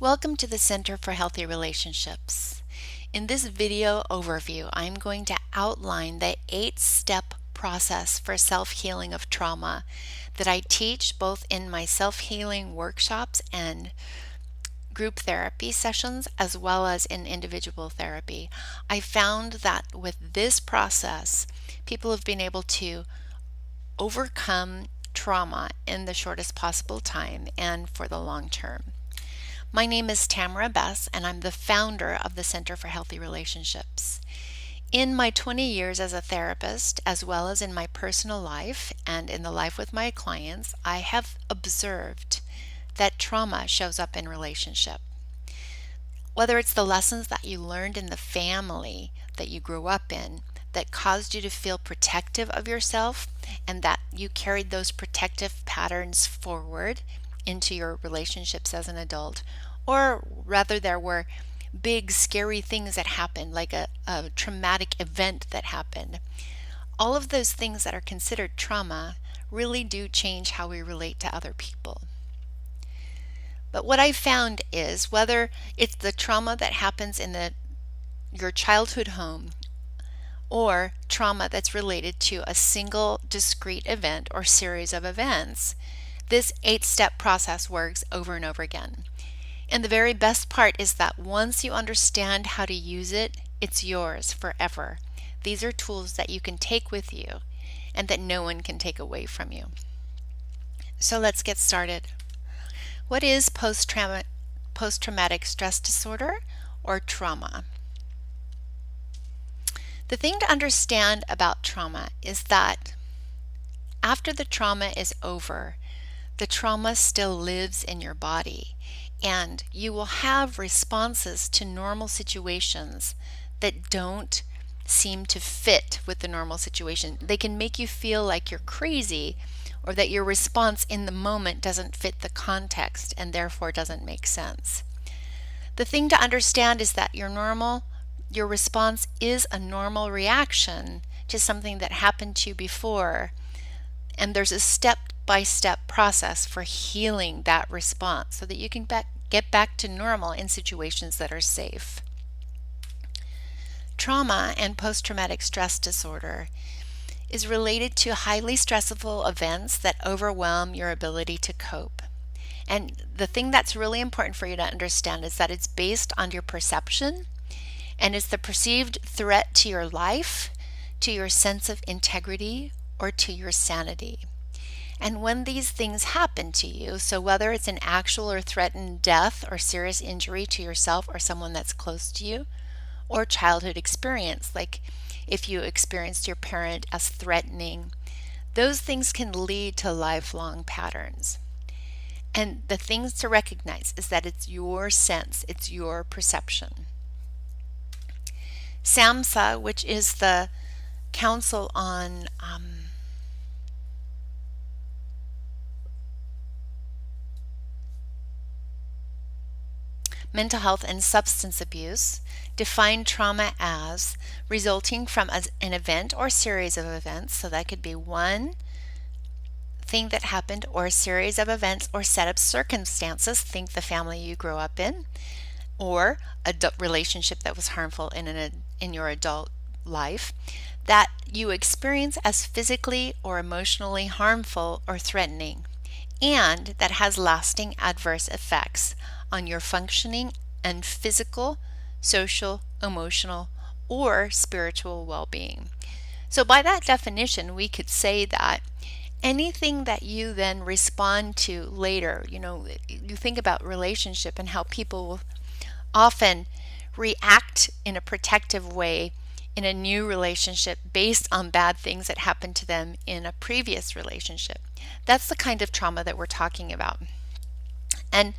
Welcome to the Center for Healthy Relationships. In this video overview, I'm going to outline the 8-step process for self-healing of trauma that I teach both in my self-healing workshops and group therapy sessions as well as in individual therapy. I found that with this process, people have been able to overcome trauma in the shortest possible time and for the long term. My name is Tamara Bess, and I'm the founder of the Center for Healthy Relationships. In my 20 years as a therapist, as well as in my personal life and in the life with my clients, I have observed that trauma shows up in relationship. Whether it's the lessons that you learned in the family that you grew up in that caused you to feel protective of yourself and that you carried those protective patterns forward into your relationships as an adult, or rather there were big scary things that happened, like a traumatic event that happened. All of those things that are considered trauma really do change how we relate to other people. But what I've found is whether it's the trauma that happens in your childhood home or trauma that's related to a single discrete event or series of events, this 8-step process works over and over again. And the very best part is that once you understand how to use it, it's yours forever. These are tools that you can take with you and that no one can take away from you. So let's get started. What is post-traumatic stress disorder or trauma? The thing to understand about trauma is that after the trauma is over, the trauma still lives in your body, and you will have responses to normal situations that don't seem to fit with the normal situation. They can make you feel like you're crazy or that your response in the moment doesn't fit the context and therefore doesn't make sense. The thing to understand is that your response is a normal reaction to something that happened to you before, and there's a step-by-step process for healing that response so that you can get back to normal in situations that are safe. Trauma and post-traumatic stress disorder is related to highly stressful events that overwhelm your ability to cope. And the thing that's really important for you to understand is that it's based on your perception, and it's the perceived threat to your life, to your sense of integrity, or to your sanity. And when these things happen to you, so whether it's an actual or threatened death or serious injury to yourself or someone that's close to you, or childhood experience, like if you experienced your parent as threatening, those things can lead to lifelong patterns. And the things to recognize is that it's your sense, it's your perception. SAMSA, which is the Council on Mental Health and Substance Abuse, defined trauma as resulting from an event or series of events. So that could be one thing that happened or a series of events or set of circumstances. Think the family you grew up in, or a relationship that was harmful in your adult life that you experience as physically or emotionally harmful or threatening, and that has lasting adverse effects on your functioning and physical, social, emotional, or spiritual well-being. So by that definition, we could say that anything that you then respond to later, you think about relationship and how people will often react in a protective way in a new relationship based on bad things that happened to them in a previous relationship. That's the kind of trauma that we're talking about. And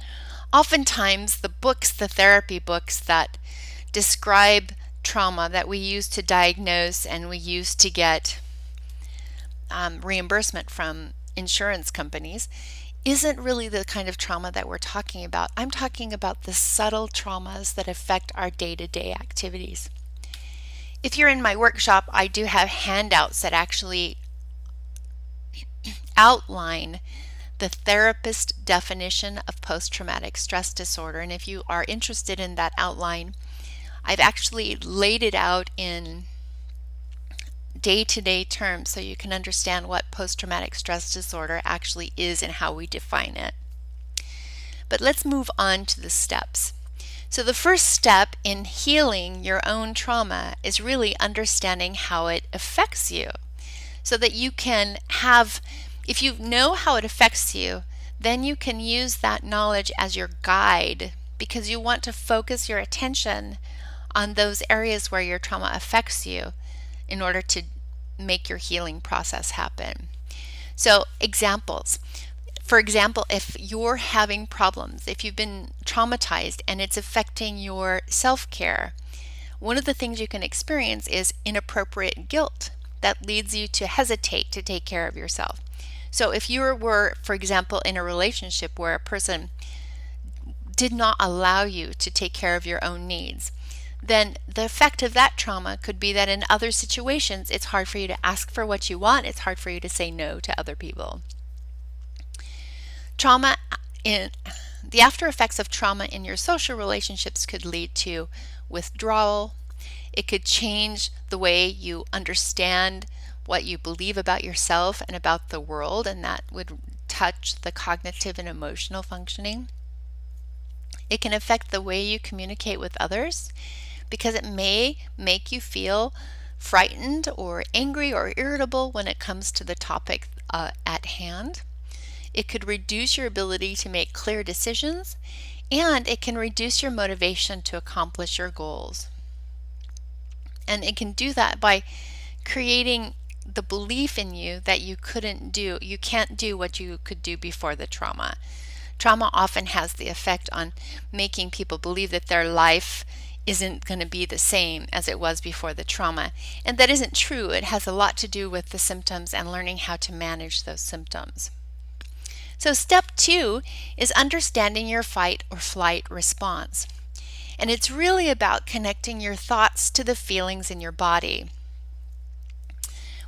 oftentimes the therapy books that describe trauma that we use to diagnose and we use to get reimbursement from insurance companies isn't really the kind of trauma that we're talking about. I'm talking about the subtle traumas that affect our day-to-day activities. If you're in my workshop, I do have handouts that actually outline the therapist definition of post-traumatic stress disorder. And if you are interested in that outline, I've actually laid it out in day-to-day terms so you can understand what post-traumatic stress disorder actually is and how we define it. But let's move on to the steps. So the first step in healing your own trauma is really understanding how it affects you, so that you can have, if you know how it affects you, then you can use that knowledge as your guide, because you want to focus your attention on those areas where your trauma affects you in order to make your healing process happen. So examples. For example, if you're having problems, if you've been traumatized and it's affecting your self-care, one of the things you can experience is inappropriate guilt that leads you to hesitate to take care of yourself. So if you were, for example, in a relationship where a person did not allow you to take care of your own needs, then the effect of that trauma could be that in other situations, it's hard for you to ask for what you want. It's hard for you to say no to other people. The after effects of trauma in your social relationships could lead to withdrawal. It could change the way you understand what you believe about yourself and about the world, and that would touch the cognitive and emotional functioning. It can affect the way you communicate with others, because it may make you feel frightened or angry or irritable when it comes to the topic at hand. It could reduce your ability to make clear decisions, and it can reduce your motivation to accomplish your goals. And it can do that by creating the belief in you that you can't do what you could do before the trauma. Trauma often has the effect on making people believe that their life isn't going to be the same as it was before the trauma. And that isn't true. It has a lot to do with the symptoms and learning how to manage those symptoms. So step 2 is understanding your fight or flight response. And it's really about connecting your thoughts to the feelings in your body.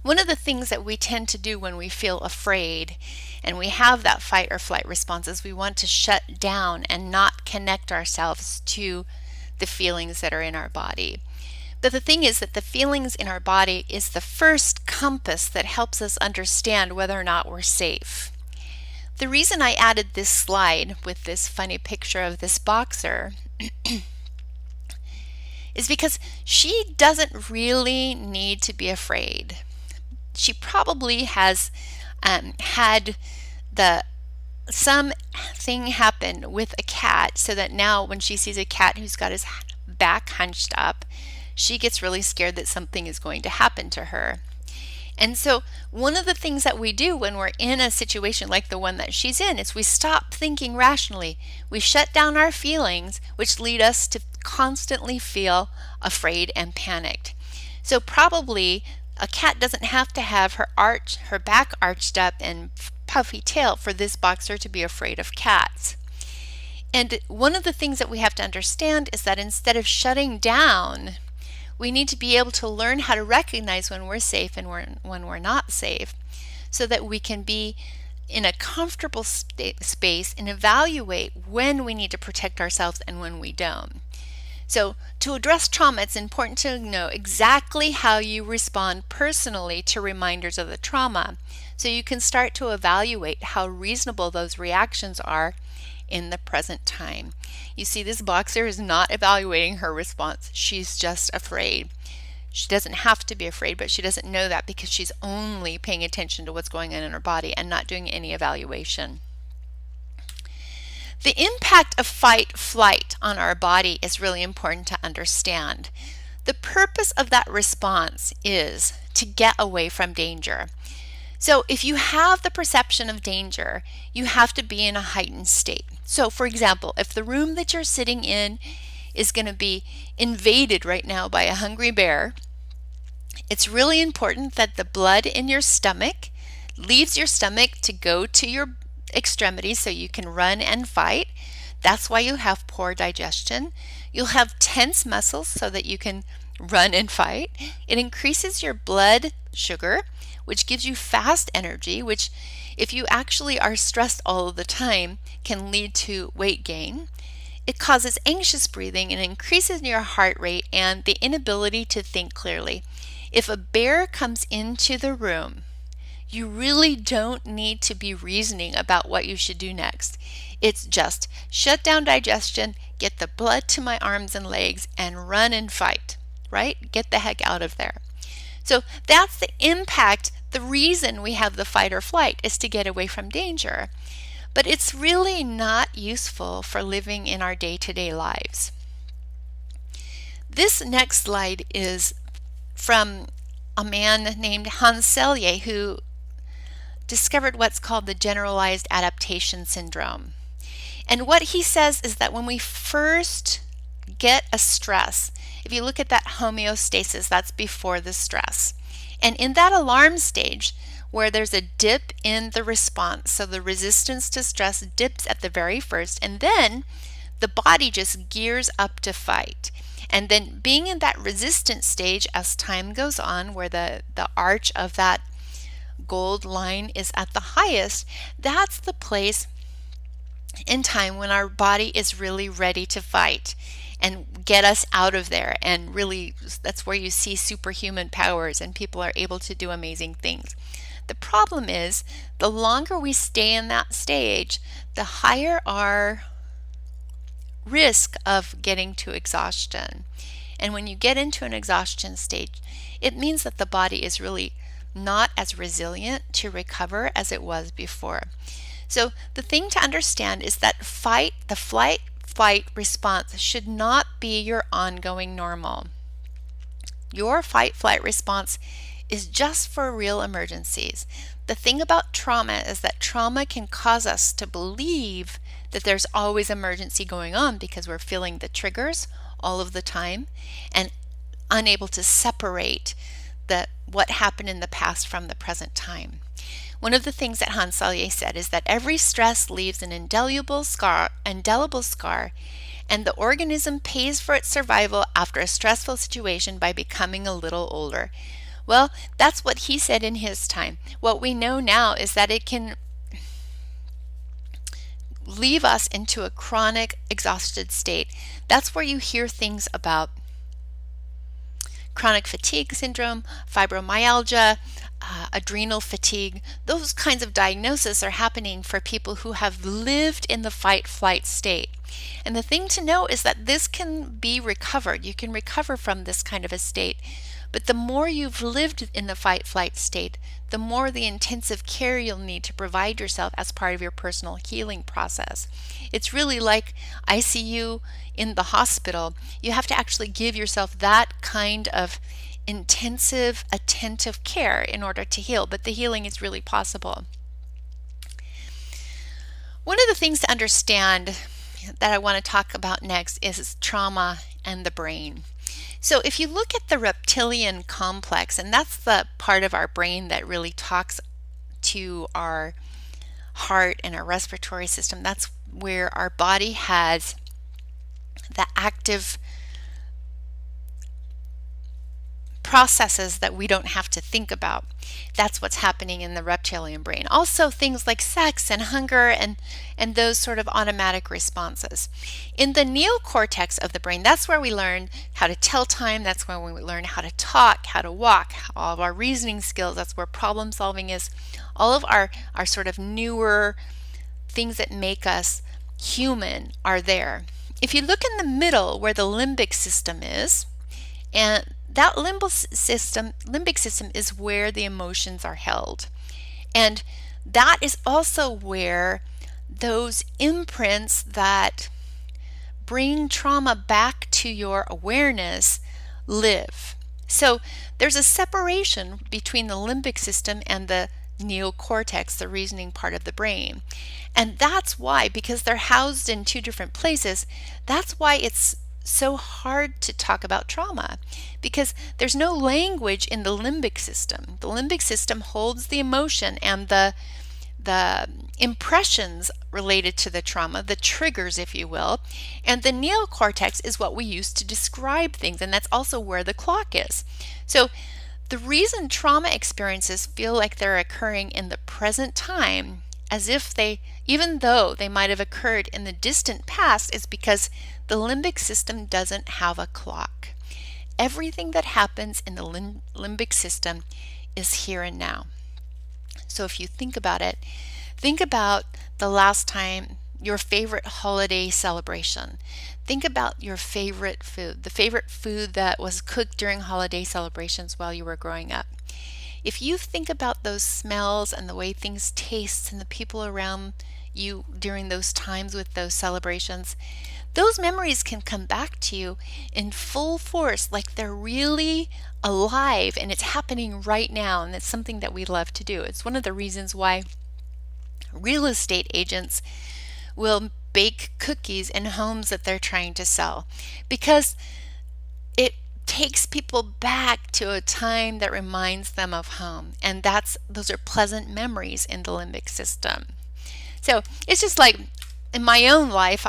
One of the things that we tend to do when we feel afraid and we have that fight or flight response is we want to shut down and not connect ourselves to the feelings that are in our body. But the thing is that the feelings in our body is the first compass that helps us understand whether or not we're safe. The reason I added this slide with this funny picture of this boxer is because she doesn't really need to be afraid. She probably has had something happen with a cat, so that now when she sees a cat who's got his back hunched up, she gets really scared that something is going to happen to her. And so one of the things that we do when we're in a situation like the one that she's in is we stop thinking rationally. We shut down our feelings, which lead us to constantly feel afraid and panicked. So probably a cat doesn't have to have her back arched up and puffy tail for this boxer to be afraid of cats. And one of the things that we have to understand is that instead of shutting down, we need to be able to learn how to recognize when we're safe and when we're not safe, so that we can be in a comfortable space and evaluate when we need to protect ourselves and when we don't. So to address trauma, it's important to know exactly how you respond personally to reminders of the trauma, so you can start to evaluate how reasonable those reactions are in the present time. You see, this boxer is not evaluating her response. She's just afraid. She doesn't have to be afraid, but she doesn't know that because she's only paying attention to what's going on in her body and not doing any evaluation. The impact of fight-flight on our body is really important to understand. The purpose of that response is to get away from danger. So if you have the perception of danger, you have to be in a heightened state. So for example, if the room that you're sitting in is going to be invaded right now by a hungry bear, it's really important that the blood in your stomach leaves your stomach to go to your extremities so you can run and fight. That's why you have poor digestion. You'll have tense muscles so that you can run and fight. It increases your blood sugar, which gives you fast energy, which if you actually are stressed all of the time, can lead to weight gain. It causes anxious breathing and increases your heart rate and the inability to think clearly. If a bear comes into the room, you really don't need to be reasoning about what you should do next. It's just shut down digestion, get the blood to my arms and legs, and run and fight, right? Get the heck out of there. So that's the impact. The reason we have the fight or flight is to get away from danger. But it's really not useful for living in our day-to-day lives. This next slide is from a man named Selye who discovered what's called the Generalized Adaptation syndrome. And what he says is that when we first get a stress, if you look at that homeostasis, that's before the stress. And in that alarm stage, where there's a dip in the response, so the resistance to stress dips at the very first, and then the body just gears up to fight. And then being in that resistance stage as time goes on, where the arch of that gold line is at the highest, that's the place in time when our body is really ready to fight and get us out of there. And really, that's where you see superhuman powers and people are able to do amazing things. The problem is, the longer we stay in that stage, the higher our risk of getting to exhaustion. And when you get into an exhaustion stage, it means that the body is really not as resilient to recover as it was before. So the thing to understand is that the flight response should not be your ongoing normal. Your fight-flight response is just for real emergencies. The thing about trauma is that trauma can cause us to believe that there's always emergency going on because we're feeling the triggers all of the time and unable to separate what happened in the past from the present time. One of the things that Selye said is that every stress leaves an indelible scar, and the organism pays for its survival after a stressful situation by becoming a little older. Well, that's what he said in his time. What we know now is that it can leave us into a chronic exhausted state. That's where you hear things about chronic fatigue syndrome, fibromyalgia, adrenal fatigue. Those kinds of diagnoses are happening for people who have lived in the fight-flight state. And the thing to know is that this can be recovered. You can recover from this kind of a state. But the more you've lived in the fight-flight state, the more the intensive care you'll need to provide yourself as part of your personal healing process. It's really like ICU in the hospital. You have to actually give yourself that kind of intensive, attentive care in order to heal, but the healing is really possible. One of the things to understand that I want to talk about next is trauma and the brain. So if you look at the reptilian complex, and that's the part of our brain that really talks to our heart and our respiratory system, that's where our body has the active processes that we don't have to think about. That's what's happening in the reptilian brain. Also things like sex and hunger and those sort of automatic responses. In the neocortex of the brain, that's where we learn how to tell time, that's where we learn how to talk, how to walk, all of our reasoning skills, that's where problem solving is. All of our sort of newer things that make us human are there. If you look in the middle where the limbic system is, and that limbic system is where the emotions are held. And that is also where those imprints that bring trauma back to your awareness live. So there's a separation between the limbic system and the neocortex, the reasoning part of the brain. And that's why, because they're housed in two different places, that's why it's so hard to talk about trauma, because there's no language in the limbic system. The limbic system holds the emotion and the impressions related to the trauma, the triggers, if you will, and the neocortex is what we use to describe things, and that's also where the clock is. So The reason trauma experiences feel like they're occurring in the present time, as if even though they might have occurred in the distant past, is because the limbic system doesn't have a clock. Everything that happens in the limbic system is here and now. So if you think about it, think about the last time, your favorite holiday celebration. Think about your favorite food, the favorite food that was cooked during holiday celebrations while you were growing up. If you think about those smells and the way things taste and the people around you during those times with those celebrations, those memories can come back to you in full force, like they're really alive and it's happening right now. And it's something that we love to do. It's one of the reasons why real estate agents will bake cookies in homes that they're trying to sell, because it takes people back to a time that reminds them of home, and those are pleasant memories in the limbic system. So it's just like in my own life,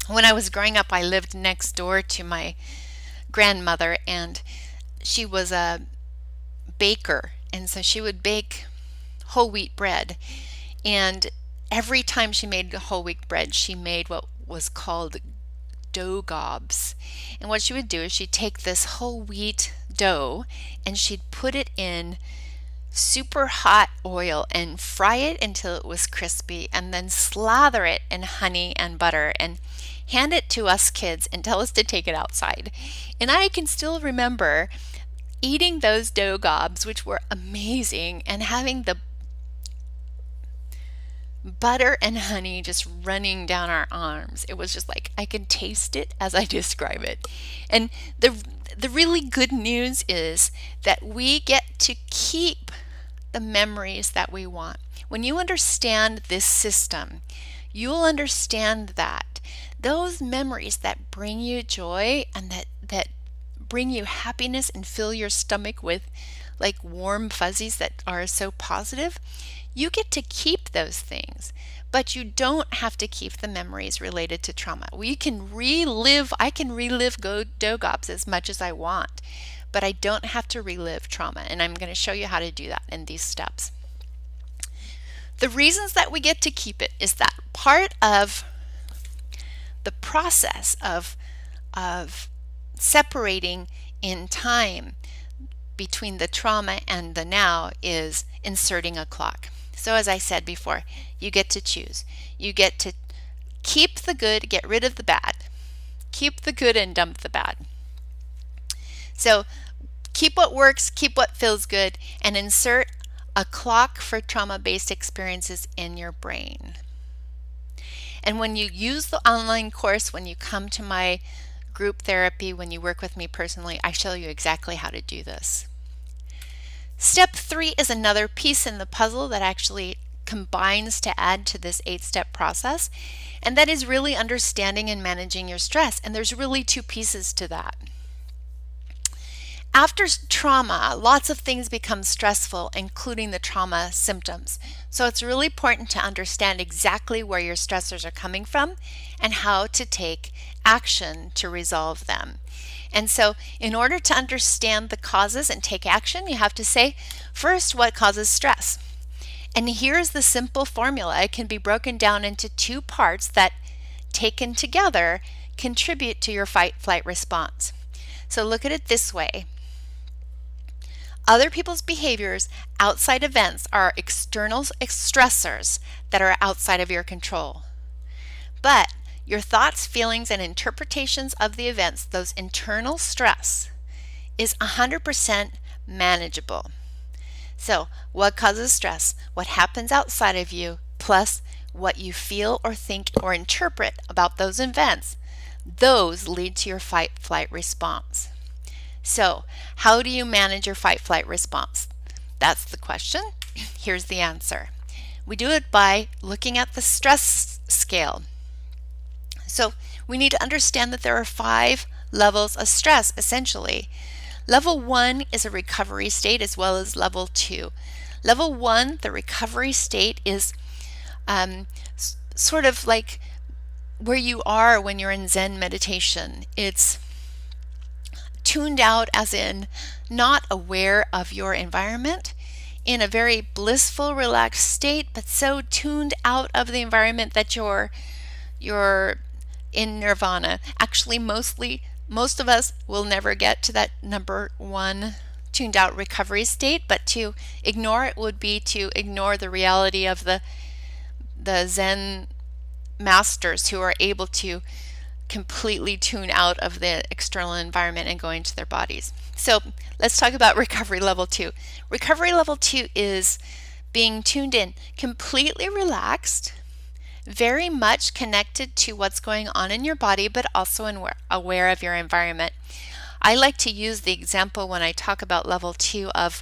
when I was growing up, I lived next door to my grandmother, and she was a baker, and so she would bake whole wheat bread, and every time she made whole wheat bread, she made what was called dough gobs. And what she would do is she'd take this whole wheat dough and she'd put it in super hot oil and fry it until it was crispy, and then slather it in honey and butter and hand it to us kids and tell us to take it outside. And I can still remember eating those dough gobs, which were amazing, and having the butter and honey just running down our arms. It was just like I can taste it as I describe it. And the really good news is that we get to keep the memories that we want. When you understand this system, you'll understand that those memories that bring you joy and that bring you happiness and fill your stomach with like warm fuzzies that are so positive, you get to keep those things, but you don't have to keep the memories related to trauma. I can relive dough gobs as much as I want, but I don't have to relive trauma, and I'm going to show you how to do that in these steps. The reasons that we get to keep it is that part of the process of separating in time between the trauma and the now is inserting a clock. So as I said before, you get to choose. You get to keep the good, get rid of the bad. Keep the good and dump the bad. So keep what works, keep what feels good, and insert a clock for trauma-based experiences in your brain. And when you use the online course, when you come to my group therapy, when you work with me personally, I show you exactly how to do this. Step 3 is another piece in the puzzle that actually combines to add to this 8-step process, and that is really understanding and managing your stress. And there's really 2 pieces to that. After trauma, lots of things become stressful, including the trauma symptoms. So it's really important to understand exactly where your stressors are coming from and how to take action to resolve them. And so in order to understand the causes and take action, you have to say, first, what causes stress? And here's the simple formula. It can be broken down into 2 parts that, taken together, contribute to your fight-flight response. So look at it this way. Other people's behaviors, outside events, are external stressors that are outside of your control. But your thoughts, feelings, and interpretations of the events, those internal stress, is 100% manageable. So what causes stress? What happens outside of you, plus what you feel or think or interpret about those events, those lead to your fight-flight response. So how do you manage your fight-flight response? That's the question. Here's the answer. We do it by looking at the stress scale. So we need to understand that there are 5 levels of stress, essentially. Level 1 is a recovery state, as well as level 2. Level 1, the recovery state, is sort of like where you are when you're in Zen meditation. It's tuned out as in not aware of your environment, in a very blissful, relaxed state, but so tuned out of the environment that you're in nirvana. Actually, most of us will never get to that number one tuned out recovery state, but to ignore it would be to ignore the reality of the Zen masters who are able to completely tune out of the external environment and go into their bodies. So let's talk about recovery level 2. Recovery level 2 is being tuned in, completely relaxed, very much connected to what's going on in your body, but also aware of your environment. I like to use the example when I talk about level 2 of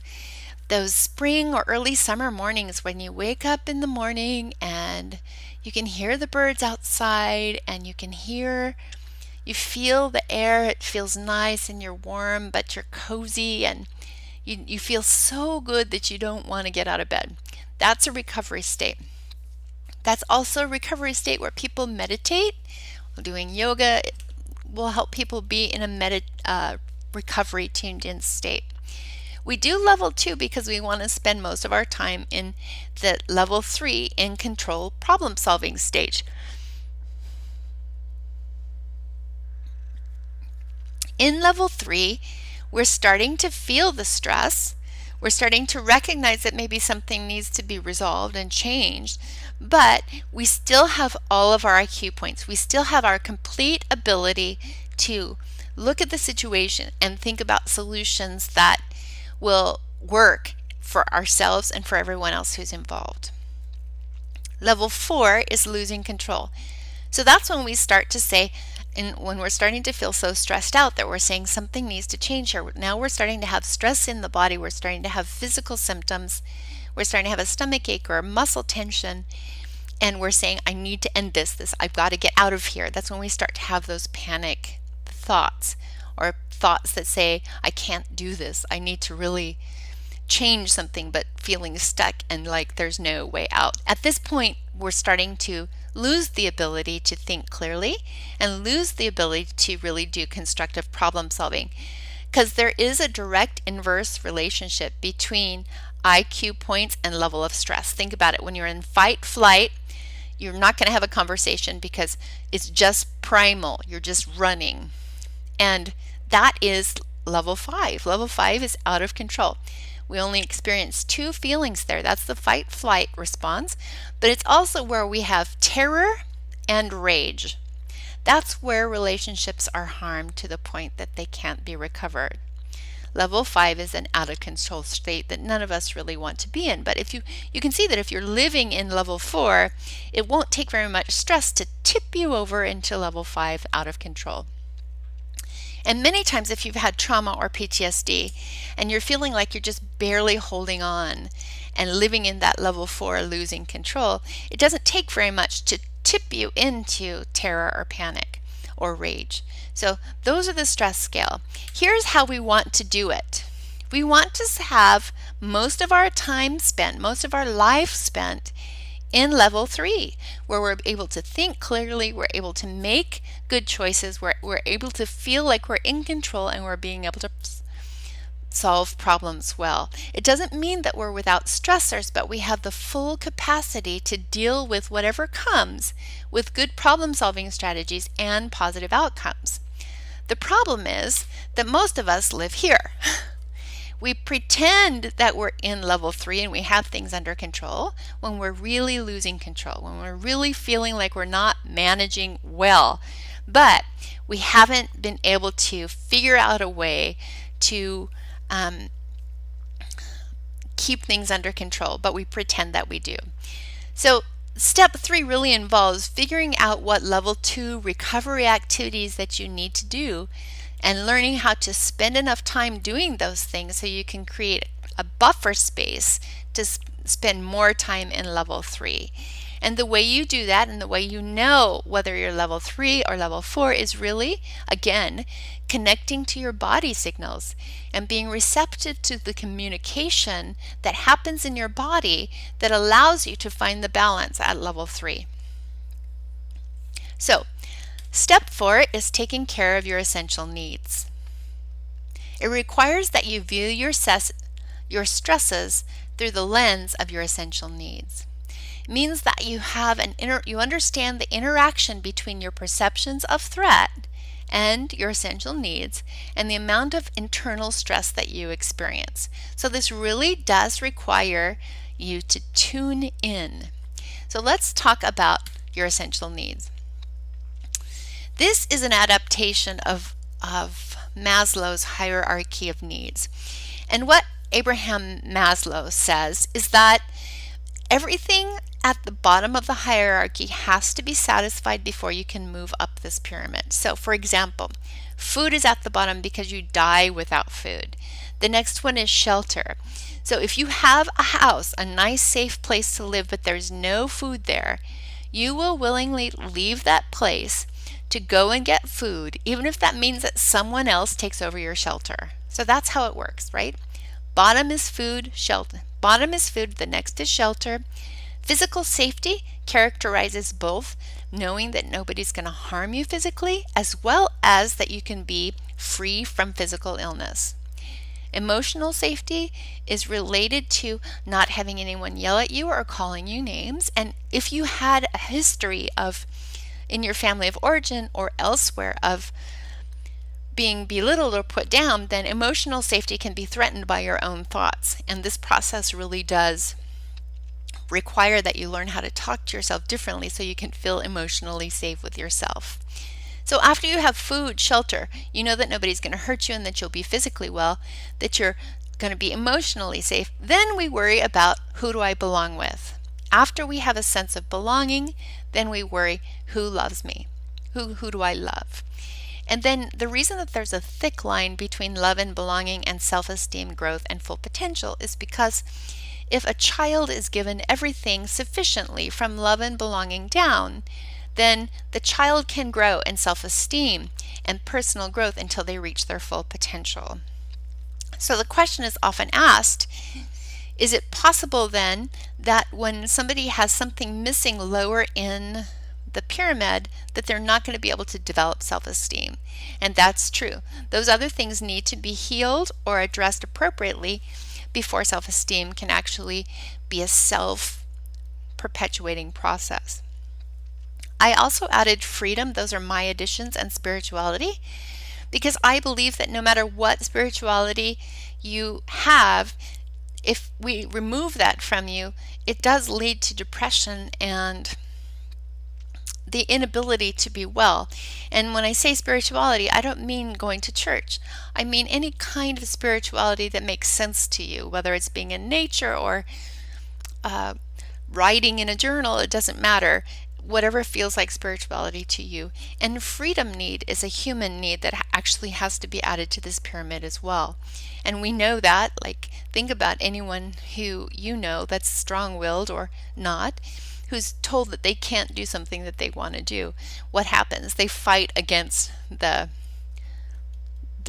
those spring or early summer mornings when you wake up in the morning and you can hear the birds outside and you feel the air. It feels nice and you're warm, but you're cozy and you feel so good that you don't want to get out of bed. That's a recovery state. That's also a recovery state where people meditate. Doing yoga will help people be in a recovery tuned in state. We do level 2 because we want to spend most of our time in the level 3 in control problem solving stage. In level 3, we're starting to feel the stress. We're starting to recognize that maybe something needs to be resolved and changed, but we still have all of our IQ points. We still have our complete ability to look at the situation and think about solutions that will work for ourselves and for everyone else who's involved. Level 4 is losing control. So that's when we start to say, and when we're starting to feel so stressed out that we're saying something needs to change here. Now we're starting to have stress in the body. We're starting to have physical symptoms. We're starting to have a stomach ache or a muscle tension. And we're saying, I need to end this. I've got to get out of here. That's when we start to have those panic thoughts or thoughts that say, I can't do this. I need to really change something, but feeling stuck and like there's no way out. At this point, we're starting to lose the ability to think clearly and lose the ability to really do constructive problem solving, because there is a direct inverse relationship between IQ points and level of stress. Think about it. When you're in fight flight, you're not going to have a conversation because it's just primal. You're just running. And that is level 5. Level 5 is out of control. We only experience 2 feelings there. That's the fight-flight response, but it's also where we have terror and rage. That's where relationships are harmed to the point that they can't be recovered. Level 5 is an out-of-control state that none of us really want to be in, but if you can see that if you're living in level 4, it won't take very much stress to tip you over into level 5 out of control. And many times if you've had trauma or PTSD and you're feeling like you're just barely holding on and living in that level 4 losing control, it doesn't take very much to tip you into terror or panic or rage. So those are the stress scale. Here's how we want to do it. We want to have most of our time spent, most of our life spent in level 3, where we're able to think clearly, we're able to make good choices, we're able to feel like we're in control, and we're being able to solve problems well. It doesn't mean that we're without stressors, but we have the full capacity to deal with whatever comes with good problem solving strategies and positive outcomes. The problem is that most of us live here. We pretend that we're in level 3 and we have things under control when we're really losing control, when we're really feeling like we're not managing well. But we haven't been able to figure out a way to keep things under control, but we pretend that we do. So step 3 really involves figuring out what level 2 recovery activities that you need to do and learning how to spend enough time doing those things so you can create a buffer space to spend more time in level 3. And the way you do that and the way you know whether you're level 3 or level 4 is really, again, connecting to your body signals and being receptive to the communication that happens in your body that allows you to find the balance at level 3. So, step 4 is taking care of your essential needs. It requires that you view your stresses through the lens of your essential needs. It means that you understand the interaction between your perceptions of threat and your essential needs and the amount of internal stress that you experience. So this really does require you to tune in. So let's talk about your essential needs. This is an adaptation of Maslow's hierarchy of needs. And what Abraham Maslow says is that everything at the bottom of the hierarchy has to be satisfied before you can move up this pyramid. So for example, food is at the bottom because you die without food. The next one is shelter. So if you have a house, a nice safe place to live, but there's no food there, you will willingly leave that place to go and get food, even if that means that someone else takes over your shelter. So that's how it works, right? Bottom is food, shelter. Bottom is food, the next is shelter. Physical safety characterizes both knowing that nobody's going to harm you physically, as well as that you can be free from physical illness. Emotional safety is related to not having anyone yell at you or calling you names. And if you had a history of, in your family of origin or elsewhere, of being belittled or put down, then emotional safety can be threatened by your own thoughts. And this process really does require that you learn how to talk to yourself differently so you can feel emotionally safe with yourself. So after you have food, shelter, you know that nobody's going to hurt you and that you'll be physically well, that you're going to be emotionally safe. Then we worry about, who do I belong with? After we have a sense of belonging, then we worry, who loves me? Who do I love? And then the reason that there's a thick line between love and belonging and self-esteem, growth, and full potential is because if a child is given everything sufficiently from love and belonging down, then the child can grow in self-esteem and personal growth until they reach their full potential. So the question is often asked, is it possible then that when somebody has something missing lower in the pyramid, that they're not going to be able to develop self-esteem? And that's true. Those other things need to be healed or addressed appropriately before self-esteem can actually be a self-perpetuating process. I also added freedom, those are my additions, and spirituality, because I believe that no matter what spirituality you have, if we remove that from you, it does lead to depression and the inability to be well. And when I say spirituality, I don't mean going to church. I mean any kind of spirituality that makes sense to you, whether it's being in nature or writing in a journal, it doesn't matter. Whatever feels like spirituality to you. And freedom need is a human need that actually has to be added to this pyramid as well. And we know that, like, think about anyone who you know that's strong-willed or not, who's told that they can't do something that they want to do. What happens? They fight against the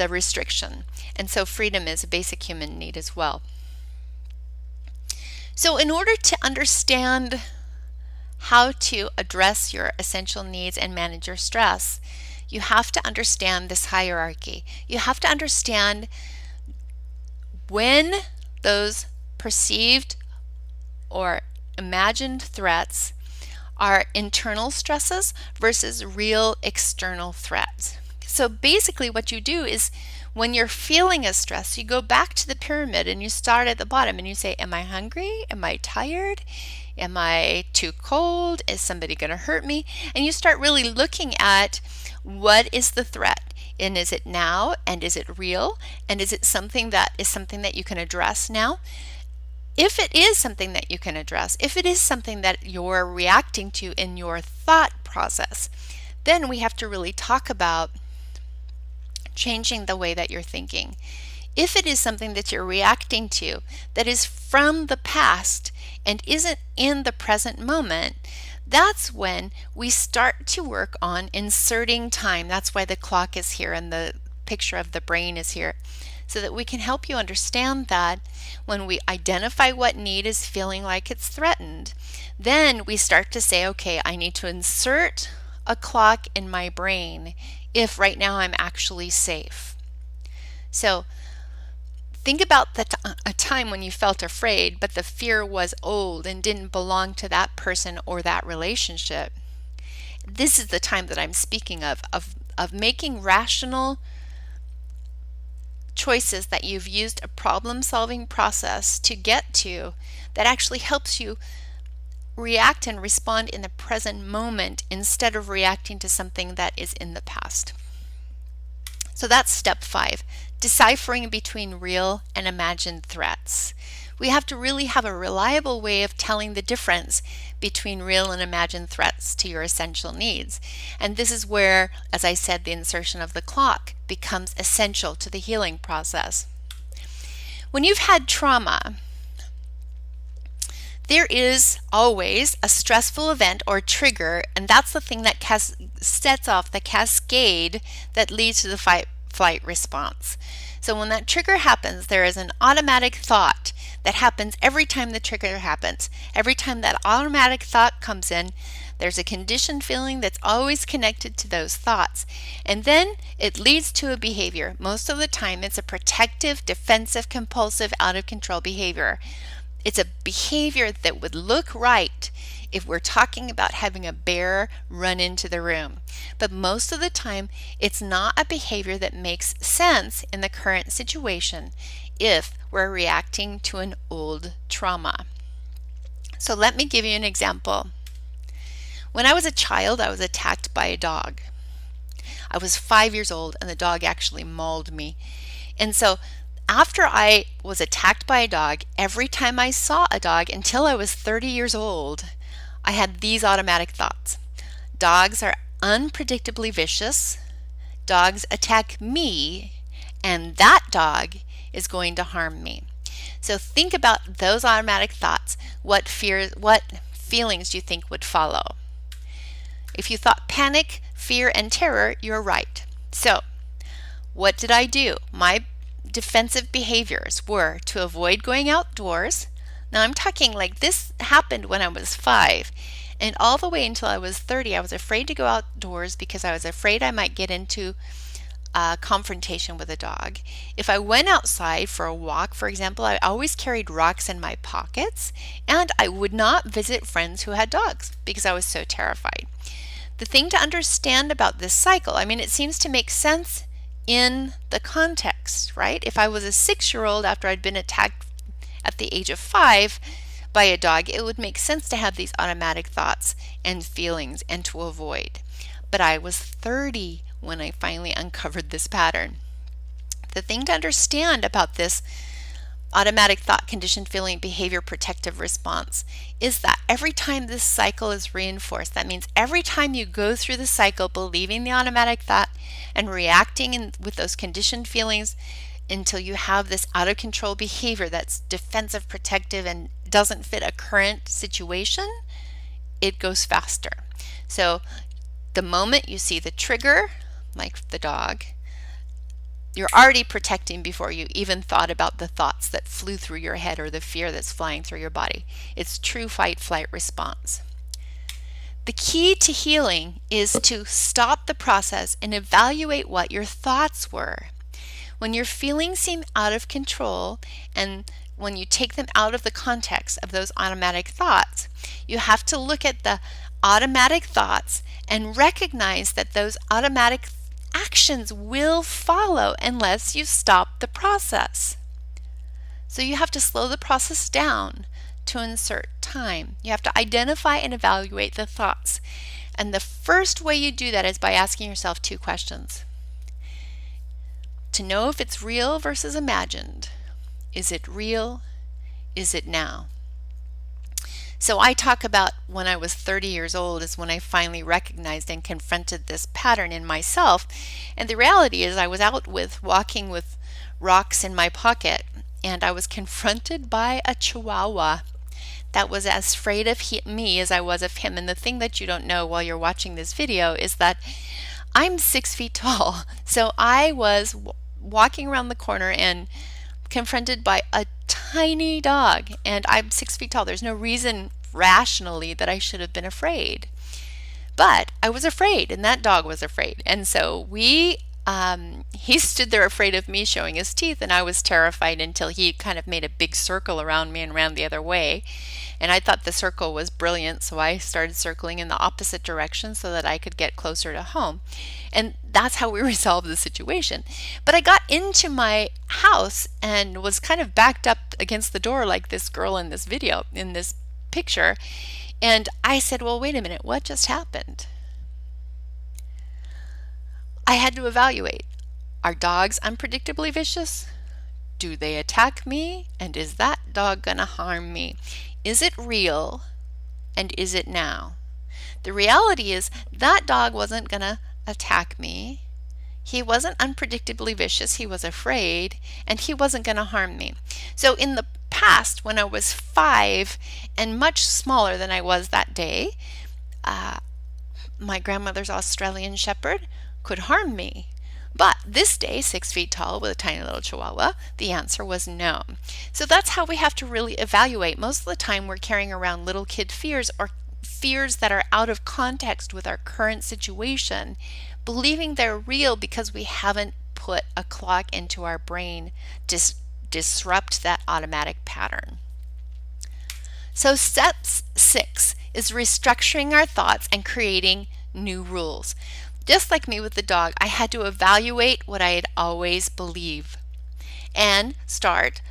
restriction. And so freedom is a basic human need as well. So in order to understand how to address your essential needs and manage your stress, you have to understand this hierarchy. You have to understand when those perceived or imagined threats are internal stresses versus real external threats. So basically what you do is, when you're feeling a stress, you go back to the pyramid and you start at the bottom and you say, am I hungry? Am I tired? Am I too cold? Is somebody going to hurt me? And you start really looking at, what is the threat? And is it now? And is it real? And is it something that you can address now? If it is something that you can address, if it is something that you're reacting to in your thought process, then we have to really talk about changing the way that you're thinking. If it is something that you're reacting to that is from the past and isn't in the present moment, that's when we start to work on inserting time. That's why the clock is here and the picture of the brain is here, so that we can help you understand that when we identify what need is feeling like it's threatened, then we start to say, okay, I need to insert a clock in my brain if right now I'm actually safe. So think about a time when you felt afraid, but the fear was old and didn't belong to that person or that relationship. This is the time that I'm speaking of making rational choices that you've used a problem-solving process to get to that actually helps you react and respond in the present moment instead of reacting to something that is in the past. So that's step 5, deciphering between real and imagined threats. We have to really have a reliable way of telling the difference between real and imagined threats to your essential needs. And this is where, as I said, the insertion of the clock becomes essential to the healing process. When you've had trauma, there is always a stressful event or trigger, and that's the thing that sets off the cascade that leads to the fight-flight response. So when that trigger happens, there is an automatic thought that happens every time the trigger happens. Every time that automatic thought comes in, there's a conditioned feeling that's always connected to those thoughts. And then it leads to a behavior. Most of the time, it's a protective, defensive, compulsive, out-of-control behavior. It's a behavior that would look right if we're talking about having a bear run into the room. But most of the time, it's not a behavior that makes sense in the current situation if we're reacting to an old trauma. So let me give you an example. When I was a child, I was attacked by a dog. I was 5 years old and the dog actually mauled me. And so after I was attacked by a dog, every time I saw a dog until I was 30 years old, I had these automatic thoughts. Dogs are unpredictably vicious. Dogs attack me, and that dog is going to harm me. So think about those automatic thoughts. What feelings do you think would follow? If you thought panic, fear, and terror, you're right. So what did I do? My defensive behaviors were to avoid going outdoors. Now I'm talking like this happened when I was 5, and all the way until I was 30, I was afraid to go outdoors because I was afraid I might get into a confrontation with a dog. If I went outside for a walk, for example, I always carried rocks in my pockets, and I would not visit friends who had dogs because I was so terrified. The thing to understand about this cycle, I mean, it seems to make sense in the context, right? If I was a 6-year-old after I'd been attacked at the age of 5 by a dog, it would make sense to have these automatic thoughts and feelings and to avoid. But I was 30 when I finally uncovered this pattern. The thing to understand about this automatic thought, conditioned feeling, behavior, protective response is that every time this cycle is reinforced, that means every time you go through the cycle believing the automatic thought and reacting with those conditioned feelings until you have this out of control behavior that's defensive, protective, and doesn't fit a current situation, it goes faster. So the moment you see the trigger, like the dog, you're already protecting before you even thought about the thoughts that flew through your head or the fear that's flying through your body. It's true fight-flight response. The key to healing is to stop the process and evaluate what your thoughts were. When your feelings seem out of control and when you take them out of the context of those automatic thoughts, you have to look at the automatic thoughts and recognize that those automatic actions will follow unless you stop the process. So you have to slow the process down to insert time. You have to identify and evaluate the thoughts. And the first way you do that is by asking yourself 2 questions. To know if it's real versus imagined. Is it real? Is it now? So I talk about when I was 30 years old is when I finally recognized and confronted this pattern in myself. And the reality is I was out walking with rocks in my pocket, and I was confronted by a chihuahua that was as afraid of me as I was of him. And the thing that you don't know while you're watching this video is that I'm 6 feet tall. So I was walking around the corner and confronted by a tiny dog, and I'm 6 feet tall. There's no reason rationally that I should have been afraid, but I was afraid, and that dog was afraid. And so we He stood there afraid of me showing his teeth, and I was terrified until he kind of made a big circle around me and ran the other way. And I thought the circle was brilliant, so I started circling in the opposite direction so that I could get closer to home. And that's how we resolved the situation. But I got into my house and was kind of backed up against the door like this girl in this video, in this picture. And I said, well, wait a minute, what just happened? I had to evaluate. Are dogs unpredictably vicious? Do they attack me? And is that dog gonna harm me? Is it real? And is it now? The reality is that dog wasn't gonna attack me. He wasn't unpredictably vicious. He was afraid, and he wasn't gonna harm me. So in the past, when I was 5 and much smaller than I was that day, my grandmother's Australian Shepherd could harm me. But this day, 6 feet tall with a tiny little chihuahua, the answer was no. So that's how we have to really evaluate. Most of the time we're carrying around little kid fears or fears that are out of context with our current situation, believing they're real because we haven't put a clock into our brain to disrupt that automatic pattern. So step 6 is restructuring our thoughts and creating new rules. Just like me with the dog, I had to evaluate what I had always believed and start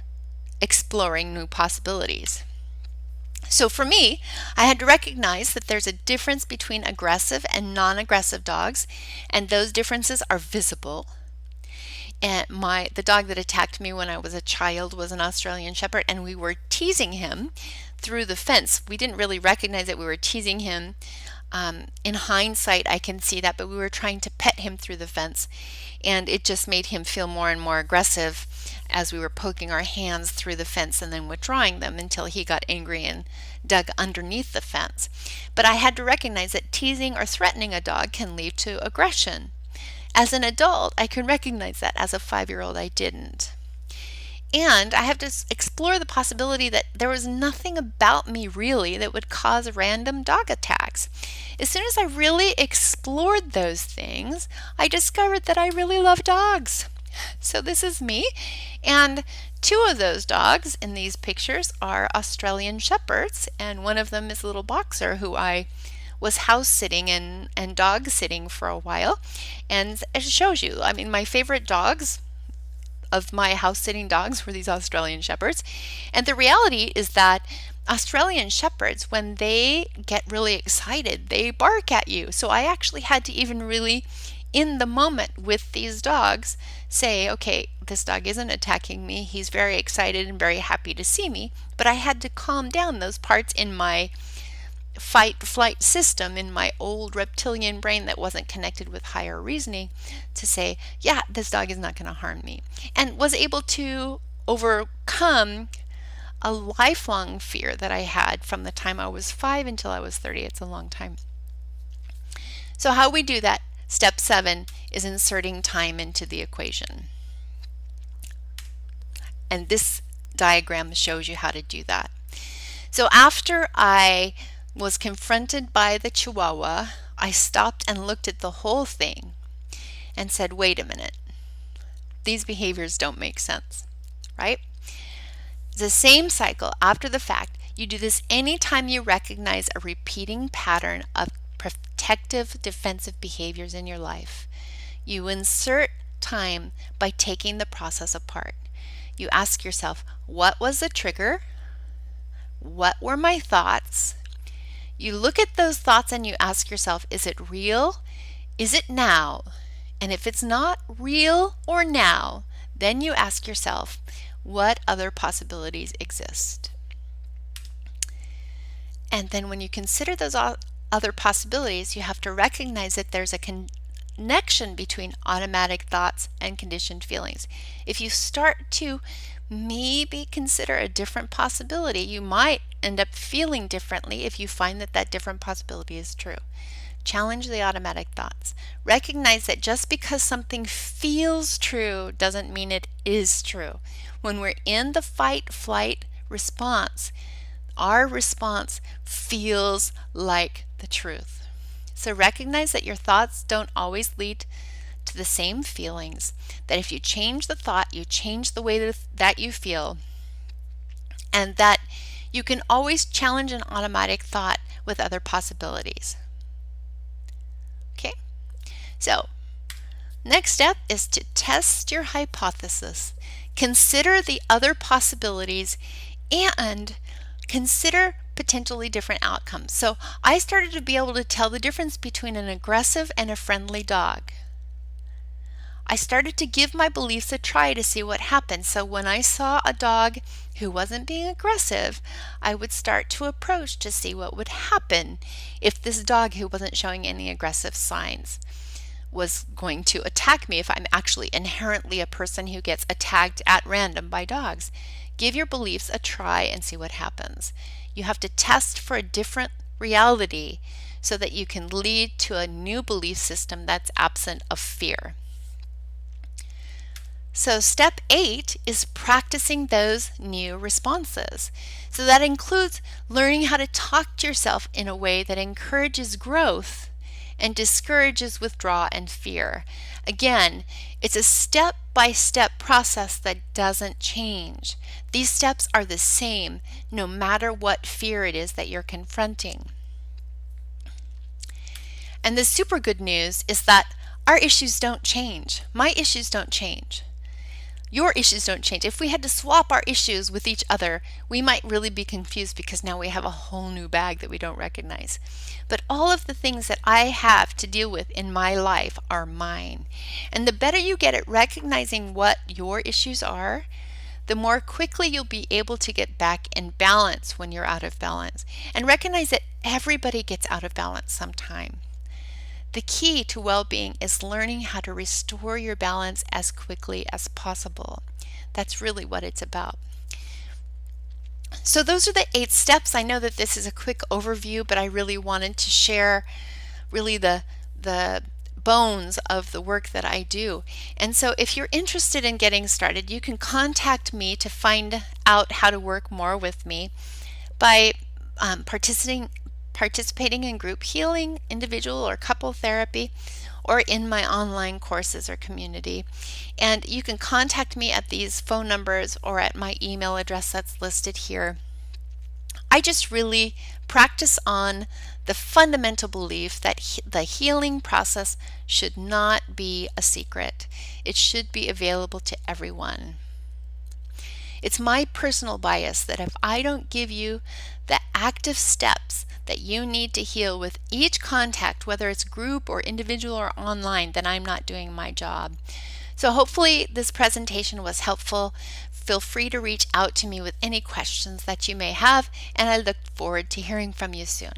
exploring new possibilities. So for me, I had to recognize that there's a difference between aggressive and non-aggressive dogs, and those differences are visible. And the dog that attacked me when I was a child was an Australian Shepherd, and we were teasing him through the fence. We didn't really recognize that we were teasing him. In hindsight, I can see that, but we were trying to pet him through the fence, and it just made him feel more and more aggressive as we were poking our hands through the fence and then withdrawing them until he got angry and dug underneath the fence. But I had to recognize that teasing or threatening a dog can lead to aggression. As an adult, I can recognize that. As a 5-year-old, I didn't. And I have to explore the possibility that there was nothing about me really that would cause random dog attacks. As soon as I really explored those things, I discovered that I really love dogs. So this is me, and 2 of those dogs in these pictures are Australian Shepherds, and one of them is a little boxer who I was house sitting and dog sitting for a while. And it shows you, I mean, my favorite dogs of my house sitting dogs were these Australian Shepherds. And the reality is that Australian Shepherds, when they get really excited, they bark at you. So I actually had to even really, in the moment with these dogs, say, okay, this dog isn't attacking me. He's very excited and very happy to see me. But I had to calm down those parts in my fight-flight system, in my old reptilian brain that wasn't connected with higher reasoning, to say, yeah, this dog is not going to harm me, and was able to overcome a lifelong fear that I had from the time I was 5 until I was 30. It's a long time. So how we do that, step 7, is inserting time into the equation. And this diagram shows you how to do that. So after I was confronted by the Chihuahua, I stopped and looked at the whole thing and said, wait a minute, these behaviors don't make sense, right? The same cycle after the fact. You do this anytime you recognize a repeating pattern of protective defensive behaviors in your life. You insert time by taking the process apart. You ask yourself, what was the trigger? What were my thoughts? You look at those thoughts and you ask yourself, is it real? Is it now? And if it's not real or now, then you ask yourself, what other possibilities exist? And then when you consider those other possibilities, you have to recognize that there's a connection between automatic thoughts and conditioned feelings. If you start to maybe consider a different possibility, you might end up feeling differently if you find that that different possibility is true. Challenge the automatic thoughts. Recognize that just because something feels true doesn't mean it is true. When we're in the fight-flight response, our response feels like the truth. So recognize that your thoughts don't always lead to the same feelings, that if you change the thought, you change the way that you feel, and that you can always challenge an automatic thought with other possibilities. Okay, so next step is to test your hypothesis. Consider the other possibilities and consider potentially different outcomes. So I started to be able to tell the difference between an aggressive and a friendly dog. I started to give my beliefs a try to see what happened. So when I saw a dog who wasn't being aggressive, I would start to approach to see what would happen if this dog who wasn't showing any aggressive signs was going to attack me, if I'm actually inherently a person who gets attacked at random by dogs. Give your beliefs a try and see what happens. You have to test for a different reality so that you can lead to a new belief system that's absent of fear. So step 8 is practicing those new responses. So that includes learning how to talk to yourself in a way that encourages growth and discourages withdrawal and fear. Again, it's a step-by-step process that doesn't change. These steps are the same no matter what fear it is that you're confronting. And the super good news is that our issues don't change. My issues don't change. Your issues don't change. If we had to swap our issues with each other, we might really be confused because now we have a whole new bag that we don't recognize. But all of the things that I have to deal with in my life are mine. And the better you get at recognizing what your issues are, the more quickly you'll be able to get back in balance when you're out of balance. And recognize that everybody gets out of balance sometime. The key to well-being is learning how to restore your balance as quickly as possible. That's really what it's about. So those are the 8 steps. I know that this is a quick overview, but I really wanted to share really the bones of the work that I do. And so if you're interested in getting started, you can contact me to find out how to work more with me by participating in group healing, individual or couple therapy, or in my online courses or community. And you can contact me at these phone numbers or at my email address that's listed here. I just really practice on the fundamental belief that the healing process should not be a secret. It should be available to everyone. It's my personal bias that if I don't give you the active steps that you need to heal with each contact, whether it's group or individual or online, then I'm not doing my job. So hopefully this presentation was helpful. Feel free to reach out to me with any questions that you may have, and I look forward to hearing from you soon.